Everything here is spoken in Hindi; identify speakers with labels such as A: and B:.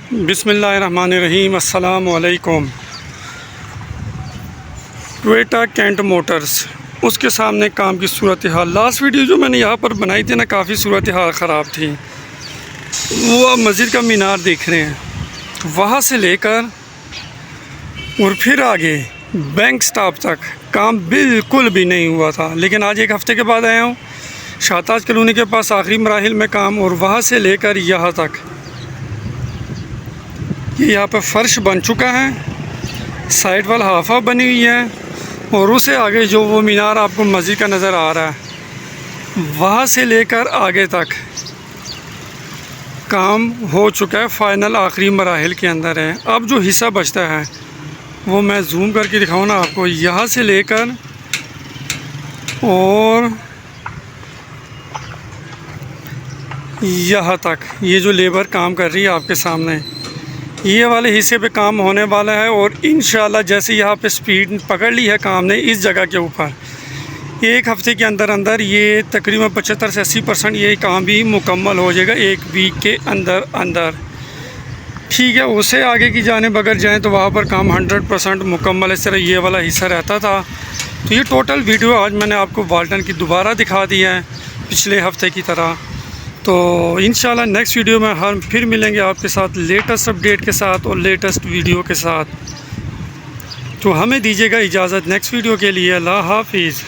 A: बिस्मिल्लाहिर्रहमानिर्रहीम। अस्सलामु अलैकुम। टोयोटा कैंट मोटर्स, उसके सामने काम की सूरत हाल। लास्ट वीडियो जो मैंने यहाँ पर बनाई थी ना, काफ़ी सूरत हाल ख़राब थी। वो आप मस्जिद का मीनार देख रहे हैं, वहाँ से लेकर और फिर आगे बैंक स्टॉप तक काम बिल्कुल भी नहीं हुआ था। लेकिन आज एक हफ़्ते के बाद आया हूँ शाहताज कॉलोनी के पास, आखिरी मराहिल में काम, और वहाँ से लेकर यहाँ तक ये यहाँ पर फ़र्श बन चुका है, साइड वाल हाफा बनी हुई है, और उससे आगे जो वो मीनार आपको मस्जिद का नज़र आ रहा है, वहाँ से लेकर आगे तक काम हो चुका है। फ़ाइनल आखिरी मराहिल के अंदर है। अब जो हिस्सा बचता है वो मैं जूम करके दिखाऊँ ना आपको, यहाँ से लेकर और यहाँ तक ये जो लेबर काम कर रही है आपके सामने, ये वाले हिस्से पे काम होने वाला है। और इंशाल्लाह जैसे यहाँ पे स्पीड पकड़ ली है काम ने इस जगह के ऊपर, एक हफ़्ते के अंदर अंदर ये तकरीबन 75 से 80% ये काम भी मुकम्मल हो जाएगा, एक वीक के अंदर अंदर। ठीक है, उससे आगे की जानिब अगर जाएँ तो वहाँ पर काम 100% मुकम्मल इस तरह ये वाला हिस्सा रहता था। तो ये टोटल वीडियो आज मैंने आपको वाल्टन की दोबारा दिखा दी है पिछले हफ्ते की तरह। तो इंशाल्लाह नेक्स्ट वीडियो में हम फिर मिलेंगे आपके साथ लेटेस्ट अपडेट के साथ और लेटेस्ट वीडियो के साथ। तो हमें दीजिएगा इजाज़त नेक्स्ट वीडियो के लिए। अल्लाह हाफिज़।